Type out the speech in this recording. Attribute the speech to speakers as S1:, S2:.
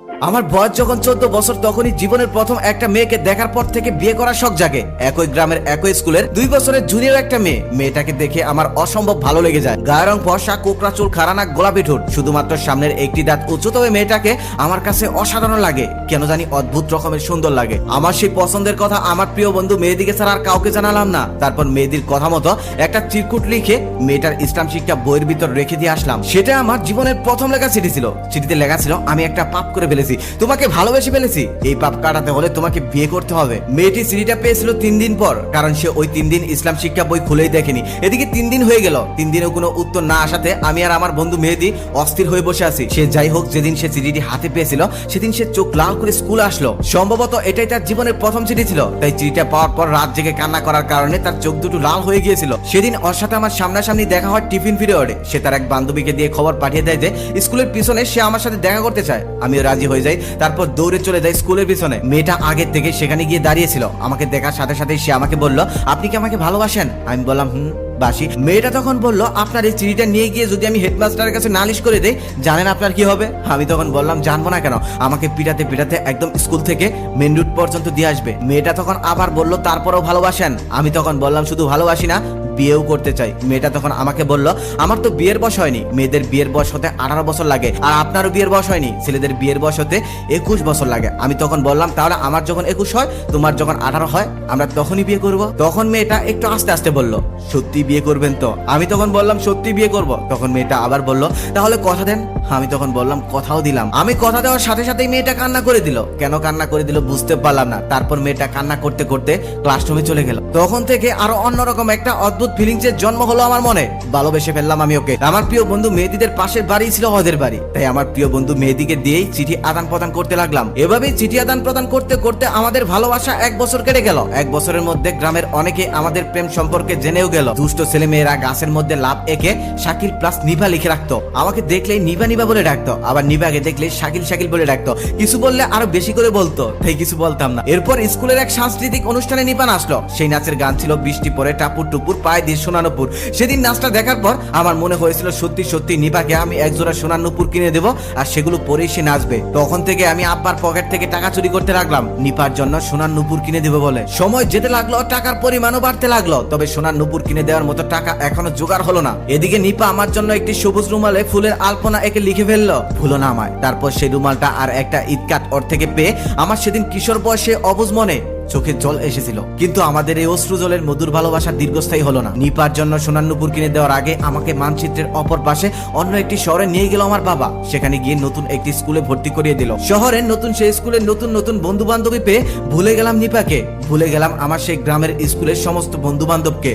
S1: আমার বয়স যখন 14 বছর তখনই জীবনের প্রথম একটা মেয়েকে দেখার পর থেকে বিয়ে করার শখ জাগে। একই গ্রামের একই স্কুলের 2 বছরের জুনিয়র একটা মেয়ে। মেয়েটাকে দেখে আমার অসম্ভব ভালো লেগে যায়। গায়ের রং ফর্সা, কোকড়া চুল, খাড়া নাক, গোলাপি ঠোঁট, শুধুমাত্র সামনের একটি দাঁত উঁচু। তবে মেয়েটাকে আমার কাছে অসাধারণ লাগে, কেন জানি অদ্ভুত রকমের সুন্দর লাগে। আমার সেই পছন্দের কথা আমার প্রিয় বন্ধু মেহেদিকে ছাড়া আর কাউকে জানালাম না। তারপর মেহেদির কথা মতো একটা চিরকুট লিখে মেয়েটার ইসলাম শিক্ষা বইয়ের ভিতর রেখে দিয়ে আসলাম। সেটা আমার জীবনের প্রথম লেখা চিঠি ছিল। চিঠিতে লেখা ছিল, আমি একটা পাপ করে ফেলেছি, তোমাকে ভালোবেসে ফেলেছি, এই পাপ কাটাতে হলে তোমাকে বিয়ে করতে হবে। মেয়েটি চিঠিটা পেয়েছিল 3 দিন পর, কারণ সে ওই 3 দিন ইসলাম শিক্ষা বই খুলেই দেখেনি। এদিকে 3 দিন হয়ে গেল, 3 দিনেও কোনো উত্তর না আসাতে আমি আর আমার বন্ধু মেহেদি অস্থির হয়ে বসে আছি। সে যাই হোক, যেদিন সে চিঠিটি হাতে পেয়েছিল সেদিন সে চোখ লাল করে স্কুলে আসলো। সম্ভবত এটাই তার জীবনের প্রথম চিঠি ছিল, তাই চিঠিটা পাওয়ার পর রাত জেগে কান্না করার কারণে তার চোখ দুটো লাল হয়ে গিয়েছিল। সেদিন ওর সাথে আমার সামনাসামনি দেখা হয় টিফিন পিরিয়ডে। সে তার এক বান্ধবীকে দিয়ে খবর পাঠিয়ে দেয় যে স্কুলের পিছনে সে আমার সাথে দেখা করতে চায়। আমিও রাজি হয়ে যাই। তারপর দৌড়ে চলে যায় স্কুলের পিছনে। মেয়েটা আগের থেকে সেখানে গিয়ে দাঁড়িয়েছিল। আমাকে দেখার সাথে সাথে সে আমাকে বলল, আপনি কি আমাকে ভালোবাসেন? আমি বললাম বাসি। মেয়েটা তখন বলল, আপনার এই চিঠিটা নিয়ে গিয়ে যদি আমি হেডমাস্টারের কাছে নালিশ করে দেই, জানেন আপনার কি হবে? আমি তখন বললাম, জানবো না কেন, আমাকে পিটাতে পিটাতে একদম স্কুল থেকে মেন রুট পর্যন্ত দিয়ে আসবে। মেয়েটা তখন আবার বলল, তারপরেও ভালোবাসেন? আমি তখন বললাম, শুধু ভালোবাসি না, বিয়েও করতে চাই। মেয়েটা তখন আমাকে বলল, আমার তো বিয়ের বয়স হয়নি, মেয়েদের বিয়ের বয়স হতে 18 বছর লাগে, আর আপনারও বিয়ের বয়স হয়নি, ছেলেদের বিয়ের বয়স হতে 21 বছর লাগে। আমি তখন বললাম, তাহলে আমার যখন 21 হয়, তোমার যখন 18 হয়, আমরা তখনই বিয়ে করব। তখন মেয়েটা একটু আস্তে আস্তে বলল, সত্যি বিয়ে করবেন তো? আমি তখন বললাম, সত্যি বিয়ে করব। তখন মেয়েটা আবার বলল, তাহলে কথা দেন। আমি তখন বললাম, কথাও দিলাম। আমি কথা দেওয়ার সাথে সাথেই মেয়েটা কান্না করে দিল। কেন কান্না করে দিল বুঝতে পারলাম না। তারপর মেয়েটা কান্না করতে করতে ক্লাসরুমে চলে গেল। তখন থেকে আরো অন্যরকম একটা অদ্ভুত ফিলিংস এর জন্ম হলো আমার মনে। ভালোবেসে ফেললাম আমি ওকে। আমার প্রিয় বন্ধু মেহেদিদের পাশের বাড়ি ছিল ওদের বাড়ি, তাই আমার প্রিয় বন্ধু মেহেদিকে দিয়েই চিঠি আদান প্রদান করতে লাগলাম। এভাবেই চিঠি আদান প্রদান করতে করতে আমাদের ভালোবাসা 1 বছর কেটে গেল। 1 বছরের মধ্যে গ্রামের অনেকে আমাদের প্রেম সম্পর্কে জেনেও গেল। দুষ্ট ছেলে মেয়েরা গাছের মধ্যে লাভ এঁকে শাকিল প্লাস নিভা লিখে রাখতো। আমাকে দেখলেই নিভা নিভা বলে ডাকতো, আবার নিভাকে দেখলে শাকিল শাকিল বলে ডাকতো। কিছু বললে আরো বেশি করে বলতো, তাই কিছু বলতাম না। এরপর স্কুলের এক সাংস্কৃতিক অনুষ্ঠানে নিপা নাচলো। সেই নাচের গান ছিল বৃষ্টি পরে টাপুর টুপুর পায়ে দিয়ে সোনার নুপুর। সেদিন নাচটা দেখার পর আমার মনে হয়েছিল সত্যি সত্যি নিপাকে আমি একজোড়া সোনার নুপুর কিনে দেবো, আর সেগুলো পরেই সে নাচবে। তখন থেকে আমি আব্বার পকেট থেকে টাকা চুরি করতে লাগলাম নিপার জন্য সোনার নুপুর কিনে দেবো বলে। সময় যেতে লাগলো, টাকার পরিমাণও বাড়তে লাগলো, তবে সোনার নুপুর কিনে দেওয়ার মতো টাকা এখনো জোগাড় হলো না। এদিকে নিপা আমার জন্য একটি সবুজ রুমালে ফুলের আলপনা এঁকে লিখে ফেললো, ভুলো না আমায়। তারপর সেই রুমালটা আর একটা ঈদকাট ওর থেকে পেয়ে আমার সেদিন কিশোর বয়সে অবুঝ মনে চোখে জল এসেছিল। কিন্তু আমাদের এই অশ্রু জলের মধুর ভালোবাসা দীর্ঘস্থায়ী হলো না। নিপার জন্য সোনার নুপুর কিনে দেওয়ার আগে আমাকে মানচিত্রের অপর পাশে অন্য একটি শহরে নিয়ে গেল আমার বাবা। সেখানে গিয়ে নতুন একটি স্কুলে ভর্তি করিয়ে দিল। শহরের নতুন সেই স্কুলের নতুন নতুন বন্ধু বান্ধবী পেয়ে ভুলে গেলাম নিপাকে, ভুলে গেলাম আমার সেই গ্রামের স্কুলের সমস্ত বন্ধু বান্ধবকে।